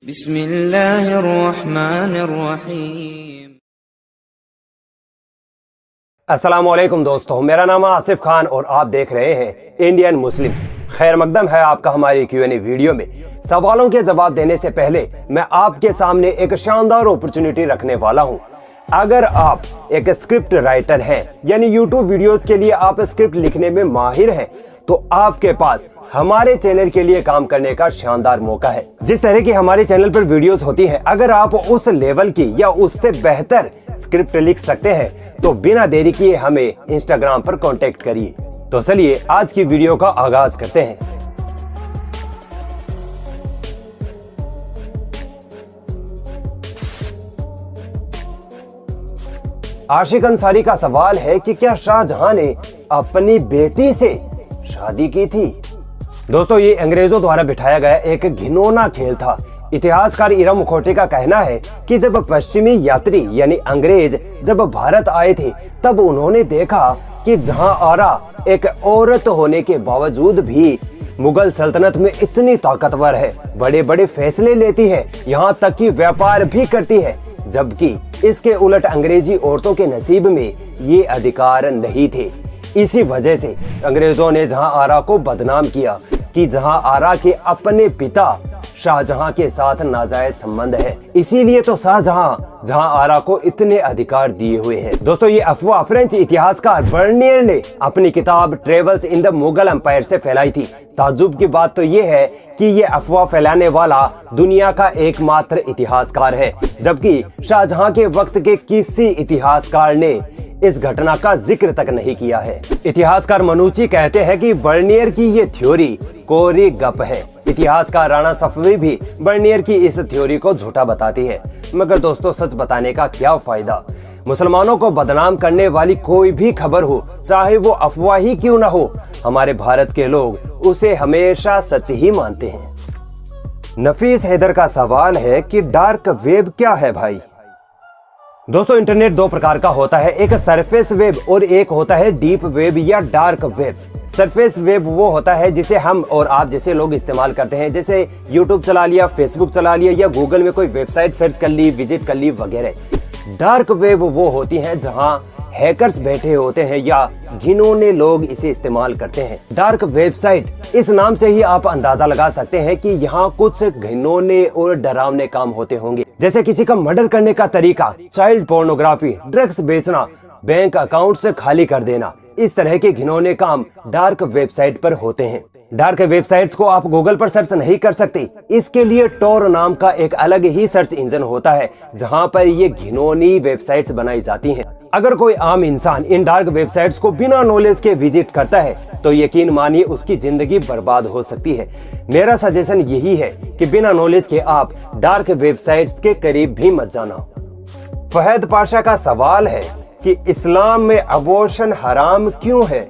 बिस्मिल्लाहिर्रहमानिर्रहीम। अस्सलामुअलैकुम दोस्तों, मेरा नाम है आसिफ खान और आप देख रहे हैं इंडियन मुस्लिम। खैर मकदम है आपका हमारी Q&A वीडियो में। सवालों के जवाब देने से पहले मैं आपके सामने एक शानदार अपॉर्चुनिटी रखने वाला हूं। अगर आप एक स्क्रिप्ट राइटर हैं, यानी YouTube वीडियोस के लिए आप स्क्रिप्ट लिखने में माहिर हैं, तो आपके पास हमारे चैनल के लिए काम करने का शानदार मौका है। जिस तरह की हमारे चैनल पर वीडियोस होती हैं, अगर आप उस लेवल की या उससे बेहतर स्क्रिप्ट लिख सकते हैं तो बिना देरी किए हमें इंस्टाग्राम पर कांटेक्ट करिए। तो चलिए आज की वीडियो का आगाज करते हैं। आशिक अंसारी का सवाल है कि क्या शाहजहां ने अपनी बेटी से शादी की थी? दोस्तों, ये अंग्रेजों द्वारा बिठाया गया एक घिनौना खेल था। इतिहासकार इरम मुखोटे का कहना है कि जब पश्चिमी यात्री यानी अंग्रेज जब भारत आए थे, तब उन्होंने देखा कि जहां आरा एक औरत होने के बावजूद भी मुगल सल्तनत में इतनी ताकतवर है, बड़े बड़े फैसले लेती है, यहाँ तक कि व्यापार भी करती है, जबकि इसके उलट अंग्रेजी औरतों के नसीब में ये अधिकार नहीं थे। इसी वजह से अंग्रेजों ने जहां आरा को बदनाम किया कि जहां आरा के अपने पिता शाहजहां के साथ नाजायज संबंध है, इसीलिए तो शाहजहां जहां आरा को इतने अधिकार दिए हुए हैं। दोस्तों, ये अफवाह फ्रेंच इतिहासकार बर्नियर ने अपनी किताब Travels in the Mughal Empire से फैलाई थी। ताज्जुब की बात तो ये है कि ये अफवाह फैलाने वाला दुनिया का एकमात्र इतिहासकार है, जबकि शाहजहां के वक्त के किसी इतिहासकार ने इस घटना का जिक्र तक नहीं किया है। इतिहासकार मनुची कहते हैं कि बर्नियर की ये थ्योरी कोरी गप है। इतिहासकार राणा सफवी भी बर्नियर की इस थ्योरी को झूठा बताती है, मगर दोस्तों सच बताने का क्या फायदा। मुसलमानों को बदनाम करने वाली कोई भी खबर हो, चाहे वो अफवाह ही क्यों ना हो, हमारे भारत के लोग उसे हमेशा सच ही मानते हैं। नफीस हैदर का सवाल है कि डार्क वेब क्या है भाई? दोस्तों, इंटरनेट दो प्रकार का होता है, एक सरफेस वेब और एक होता है डीप वेब या डार्क वेब। सरफेस वेब वो होता है जिसे हम और आप जैसे लोग इस्तेमाल करते हैं, जैसे यूट्यूब चला लिया, फेसबुक चला लिया या गूगल में कोई वेबसाइट सर्च कर ली, विजिट कर ली वगैरह। डार्क वेब वो होती हैं जहां हैकर्स बैठे होते हैं या घिनौने लोग इसे इस्तेमाल करते हैं। डार्क वेबसाइट, इस नाम से ही आप अंदाजा लगा सकते हैं कि यहाँ कुछ घिनौने और डरावने काम होते होंगे, जैसे किसी का मर्डर करने का तरीका, चाइल्ड पोर्नोग्राफी, ड्रग्स बेचना, बैंक अकाउंट से खाली कर देना। इस तरह के घिनौने काम डार्क वेबसाइट पर होते हैं। डार्क वेबसाइट्स को आप गूगल पर सर्च नहीं कर सकते, इसके लिए टोर नाम का एक अलग ही सर्च इंजन होता है, जहां पर ये घिनौनी वेबसाइट्स बनाई जाती हैं। अगर कोई आम इंसान इन डार्क वेबसाइट्स को बिना नॉलेज के विजिट करता है तो यकीन मानिए उसकी जिंदगी बर्बाद हो सकती है। मेरा सजेशन यही है कि बिना नॉलेज के आप डार्क वेबसाइट्स के करीब भी मत जाना। फहद पाशा का सवाल है कि इस्लाम में अबॉर्शन हराम क्यों है?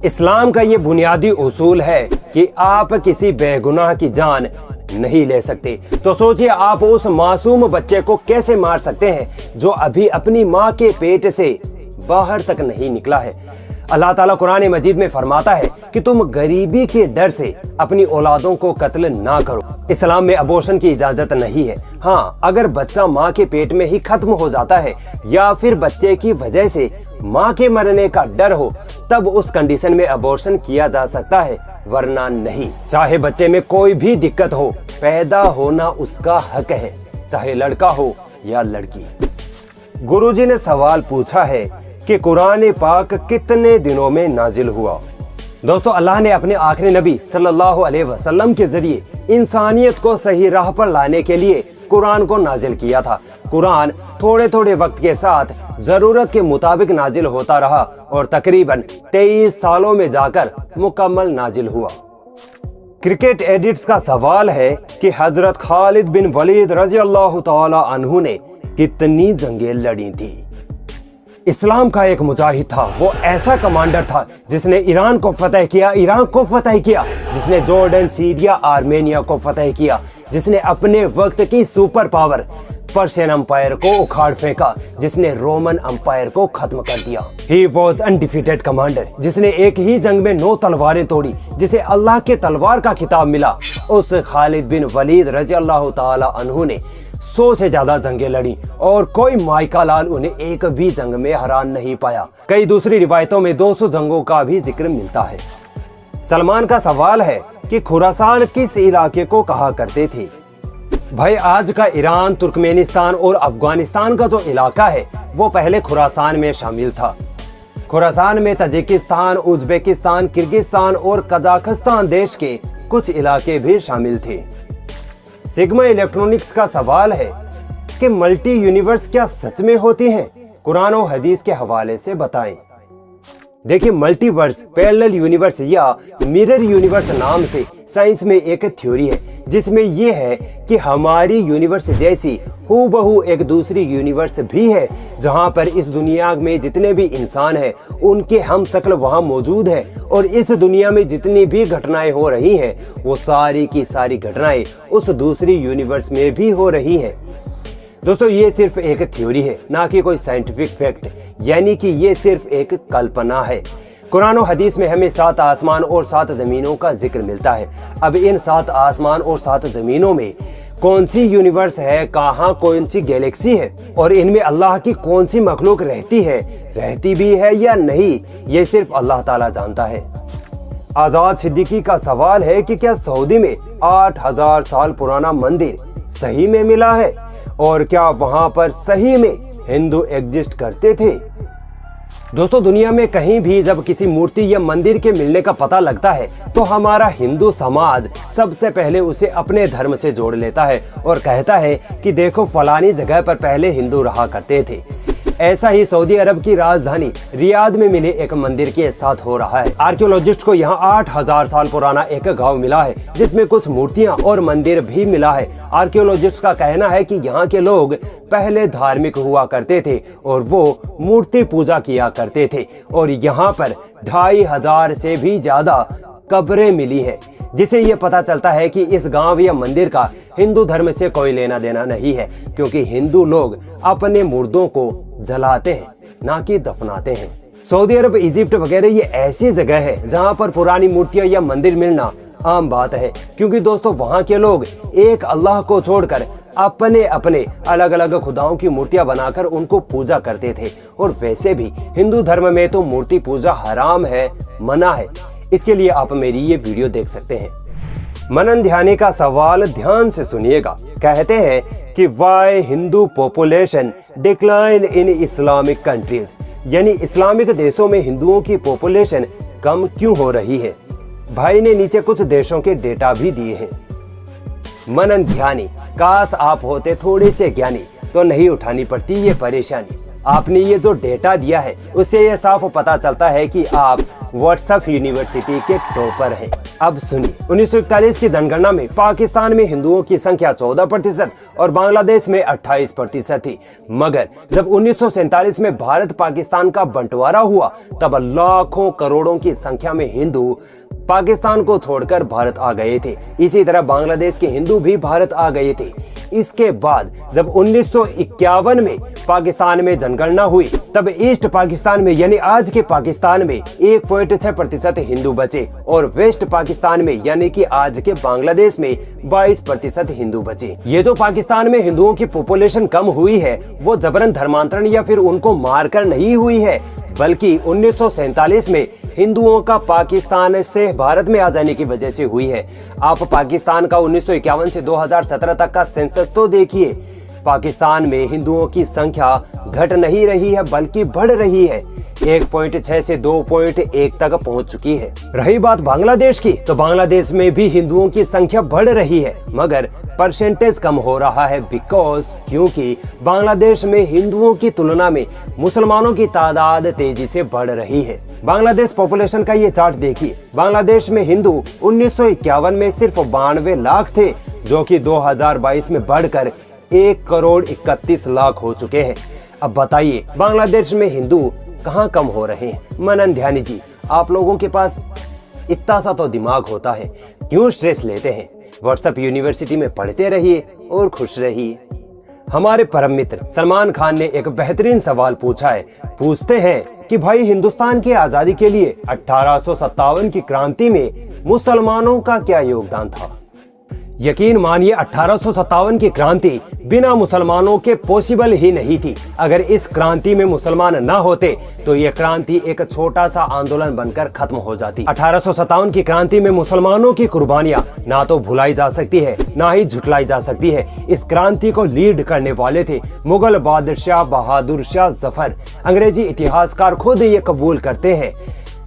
इस्लाम का ये बुनियादी उसूल है कि आप किसी बेगुनाह की जान नहीं ले सकते। तो सोचिए आप उस मासूम बच्चे को कैसे मार सकते हैं जो अभी अपनी माँ के पेट से बाहर तक नहीं निकला है। अल्लाह ताला कुरान मजीद में फरमाता है कि तुम गरीबी के डर से अपनी औलादों को कत्ल ना करो। इस्लाम में अबॉर्शन की इजाजत नहीं है। हाँ, अगर बच्चा माँ के पेट में ही खत्म हो जाता है या फिर बच्चे की वजह से माँ के मरने का डर हो, तब उस कंडीशन में अबॉर्शन किया जा सकता है, वरना नहीं। चाहे बच्चे में कोई भी दिक्कत हो, पैदा होना उसका हक है, चाहे लड़का हो या लड़की। गुरुजी ने सवाल पूछा है कि कुरान पाक कितने दिनों में नाजिल हुआ? दोस्तों, अल्लाह ने अपने आखिरी नबी सल्लल्लाहु अलैहि वसल्लम के जरिए इंसानियत को सही राह पर लाने के लिए कुरान को नाजिल किया था। कुरान थोड़े थोड़े वक्त के साथ जरूरत के मुताबिक नाजिल होता रहा और तकरीबन 23 सालों में जाकर मुकम्मल नाजिल हुआ। क्रिकेट एडिट्स का सवाल है कि हजरत खालिद बिन वलीद रज़ी अल्लाह तआला अन्हु ने कितनी जंगें लड़ी थी? इस्लाम का एक मुजाहिद था, वो ऐसा कमांडर था जिसने ईरान को फतह किया, इराक को फतह किया, जिसने जॉर्डन, सीरिया, आर्मेनिया को फतह किया, जिसने अपने वक्त की सुपर पावर पर्शियन अंपायर को उखाड़ फेंका, जिसने रोमन अंपायर को खत्म कर दिया। He was undefeated commander, जिसने एक ही जंग में 9 तलवारें तोड़ी, जिसे अल्लाह के तलवार का खिताब मिला। उस खालिद बिन वलीद रज़ी अल्लाह ताला अन्हु ने 100 से ज्यादा जंगें लड़ी और कोई माइका लाल उन्हें एक भी जंग में हरा नहीं पाया। कई दूसरी रिवायतों में 200 जंगों का भी जिक्र मिलता है। सलमान का सवाल है कि खुरासान किस इलाके को कहा करते थे? भाई, आज का ईरान, तुर्कमेनिस्तान और अफगानिस्तान का जो इलाका है वो पहले खुरासान में शामिल था। खुरासान में तजिकिस्तान, उज्बेकिस्तान, किर्गिस्तान और कजाकिस्तान देश के कुछ इलाके भी शामिल थे। सिग्मा इलेक्ट्रॉनिक्स का सवाल है कि मल्टी यूनिवर्स क्या सच में होती हैं? कुरान और हदीस के हवाले से बताएं। देखिए, मल्टीवर्स, पैरेलल यूनिवर्स या मिरर यूनिवर्स नाम से साइंस में एक थ्योरी है जिसमें यह है कि हमारी यूनिवर्स जैसी हूबहू एक दूसरी यूनिवर्स भी है जहां पर इस दुनिया में जितने भी इंसान हैं उनके हम शक्ल वहां मौजूद है और इस दुनिया में जितनी भी घटनाएं हो रही हैं वो सारी की सारी घटनाएं उस दूसरी यूनिवर्स में भी हो रही हैं। दोस्तों, ये सिर्फ एक थ्योरी है, ना कि कोई साइंटिफिक फैक्ट, यानी कि ये सिर्फ एक कल्पना है। कुरान और हदीस में हमें 7 आसमान और 7 जमीनों का जिक्र मिलता है। अब इन 7 आसमान और 7 जमीनों में कौन सी यूनिवर्स है, कहाँ कौन सी गैलेक्सी है और इनमें अल्लाह की कौन सी मखलूक रहती भी है या नहीं, ये सिर्फ अल्लाह ताला जानता है। आजाद सिद्दीकी का सवाल है कि क्या सऊदी में 8000 साल पुराना मंदिर सही में मिला है और क्या वहां पर सही में हिंदू एग्जिस्ट करते थे? दोस्तों, दुनिया में कहीं भी जब किसी मूर्ति या मंदिर के मिलने का पता लगता है तो हमारा हिंदू समाज सबसे पहले उसे अपने धर्म से जोड़ लेता है और कहता है कि देखो, फलानी जगह पर पहले हिंदू रहा करते थे। ऐसा ही सऊदी अरब की राजधानी रियाद में मिले एक मंदिर के साथ हो रहा है। आर्कियोलॉजिस्ट को यहाँ 8000 साल पुराना एक गांव मिला है जिसमें कुछ मूर्तियां और मंदिर भी मिला है। आर्कियोलॉजिस्ट का कहना है कि यहाँ के लोग पहले धार्मिक हुआ करते थे और वो मूर्ति पूजा किया करते थे और यहाँ पर 2500 से भी ज्यादा कब्रें मिली है, जिसे ये पता चलता है कि इस गांव या मंदिर का हिंदू धर्म से कोई लेना देना नहीं है, क्योंकि हिंदू लोग अपने मुर्दों को जलाते हैं, ना कि दफनाते हैं। सऊदी अरब, इजिप्ट वगैरह ये ऐसी जगह है जहां पर पुरानी मूर्तियां या मंदिर मिलना आम बात है, क्योंकि दोस्तों वहां के लोग एक अल्लाह को छोड़कर अपने अपने अलग अलग खुदाओं की मूर्तियां बनाकर उनको पूजा करते थे। और वैसे भी हिंदू धर्म में तो मूर्ति पूजा हराम है, मना है। इसके लिए आप मेरी ये वीडियो देख सकते हैं। मनन ध्यानी का सवाल ध्यान से सुनिएगा। कहते हैं कि why Hindu population decline in Islamic countries, यानी इस्लामिक देशों में हिंदुओं की पॉपुलेशन कम क्यों हो रही है? भाई ने नीचे कुछ देशों के डेटा भी दिए हैं। मनन ध्यानी, काश आप होते थोड़े से ज्ञानी तो नहीं उठानी पड़ती ये परेशानी। आपने ये जो डेटा दिया है उससे ये साफ पता चलता है कि आप व्हाट्सएप यूनिवर्सिटी के टॉपर हैं। अब सुनिए, 1941 की जनगणना में पाकिस्तान में हिंदुओं की संख्या 14% और बांग्लादेश में 28% थी, मगर जब 1947 में भारत पाकिस्तान का बंटवारा हुआ तब लाखों करोड़ों की संख्या में हिंदू पाकिस्तान को छोड़कर भारत आ गए थे। इसी तरह बांग्लादेश के हिंदू भी भारत आ गए थे। इसके बाद जब 1951 में पाकिस्तान में जनगणना हुई तब ईस्ट पाकिस्तान में यानी आज के पाकिस्तान में 1.6% हिंदू बचे और वेस्ट पाकिस्तान में यानी कि आज के बांग्लादेश में 22% हिंदू बचे। ये जो पाकिस्तान में हिंदुओं की पॉपुलेशन कम हुई है वो जबरन धर्मांतरण या फिर उनको मारकर नहीं हुई है, बल्कि 1947 में हिंदुओं का पाकिस्तान से भारत में आ जाने की वजह से हुई है। आप पाकिस्तान का 1951 से 2017 तक का सेंसस तो देखिए, पाकिस्तान में हिंदुओं की संख्या घट नहीं रही है बल्कि बढ़ रही है। 1.6 से 2.1 तक पहुंच चुकी है। रही बात बांग्लादेश की, तो बांग्लादेश में भी हिंदुओं की संख्या बढ़ रही है मगर परसेंटेज कम हो रहा है क्योंकि बांग्लादेश में हिंदुओं की तुलना में मुसलमानों की तादाद तेजी से बढ़ रही है। बांग्लादेश पॉपुलेशन का ये चार्ट देखिए। बांग्लादेश में हिंदू 1951 में सिर्फ 92 लाख थे, जो कि 2022 में बढ़कर 1,31,00,000 हो चुके हैं। अब बताइए बांग्लादेश में हिंदू कहाँ कम हो रहे हैं? मनन ध्यानी जी, आप लोगों के पास इतना सा तो दिमाग होता है, क्यों स्ट्रेस लेते हैं? व्हाट्सएप यूनिवर्सिटी में पढ़ते रहिए और खुश रहिए। हमारे परम मित्र सलमान खान ने एक बेहतरीन सवाल पूछा है। पूछते हैं कि भाई हिंदुस्तान की आजादी के लिए 1857 की क्रांति में मुसलमानों का क्या योगदान था। यकीन मानिए 1857 की क्रांति बिना मुसलमानों के पॉसिबल ही नहीं थी। अगर इस क्रांति में मुसलमान न होते तो यह क्रांति एक छोटा सा आंदोलन बनकर खत्म हो जाती। 1857 की क्रांति में मुसलमानों की कुर्बानियां ना तो भुलाई जा सकती है ना ही झुटलाई जा सकती है। इस क्रांति को लीड करने वाले थे मुगल बादशाह बहादुर शाह जफर। अंग्रेजी इतिहासकार खुद ये कबूल करते हैं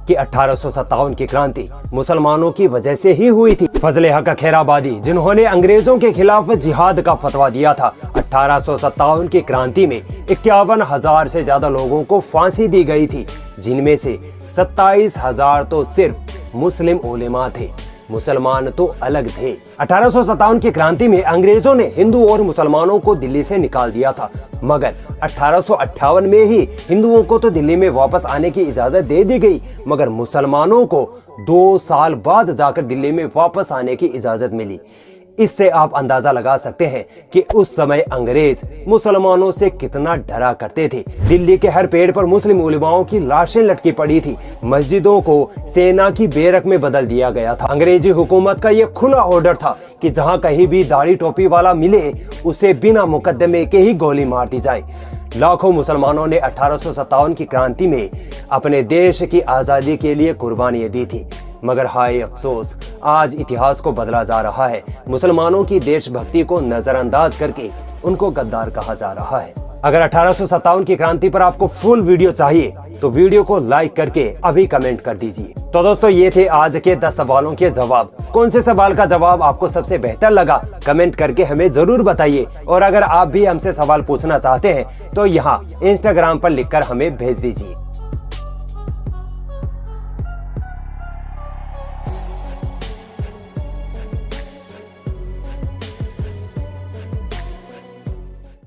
कि 1857 की क्रांति मुसलमानों की वजह से ही हुई थी। फजले हक खैराबादी, जिन्होंने अंग्रेजों के खिलाफ जिहाद का फतवा दिया था, 1857 की क्रांति में 51,000 से ज्यादा लोगों को फांसी दी गई थी, जिनमें से 27,000 तो सिर्फ मुस्लिम उलेमा थे, मुसलमान तो अलग थे। 1857 की क्रांति में अंग्रेजों ने हिंदू और मुसलमानों को दिल्ली से निकाल दिया था, मगर 1858 में ही हिंदुओं को तो दिल्ली में वापस आने की इजाजत दे दी गई, मगर मुसलमानों को 2 साल बाद जाकर दिल्ली में वापस आने की इजाजत मिली। इससे आप अंदाजा लगा सकते हैं कि उस समय अंग्रेज मुसलमानों से कितना डरा करते थे। दिल्ली के हर पेड़ पर मुस्लिम उलेमाओं की लाशें लटकी पड़ी थी। मस्जिदों को सेना की बैरक में बदल दिया गया था। अंग्रेजी हुकूमत का यह खुला ऑर्डर था कि जहां कहीं भी दाढ़ी टोपी वाला मिले उसे बिना मुकदमे के ही गोली मार दी जाए। लाखों मुसलमानों ने 1857 की क्रांति में अपने देश की आजादी के लिए कुर्बानियां दी थी, मगर हाय अफसोस, आज इतिहास को बदला जा रहा है। मुसलमानों की देशभक्ति को नजरअंदाज करके उनको गद्दार कहा जा रहा है। अगर 1857 की क्रांति पर आपको फुल वीडियो चाहिए तो वीडियो को लाइक करके अभी कमेंट कर दीजिए। तो दोस्तों, ये थे आज के 10 सवालों के जवाब। कौन से सवाल का जवाब आपको सबसे बेहतर लगा, कमेंट करके हमें जरूर बताइए। और अगर आप भी हमसे सवाल पूछना चाहते हैं तो यहाँ इंस्टाग्राम पर लिखकर हमें भेज दीजिए।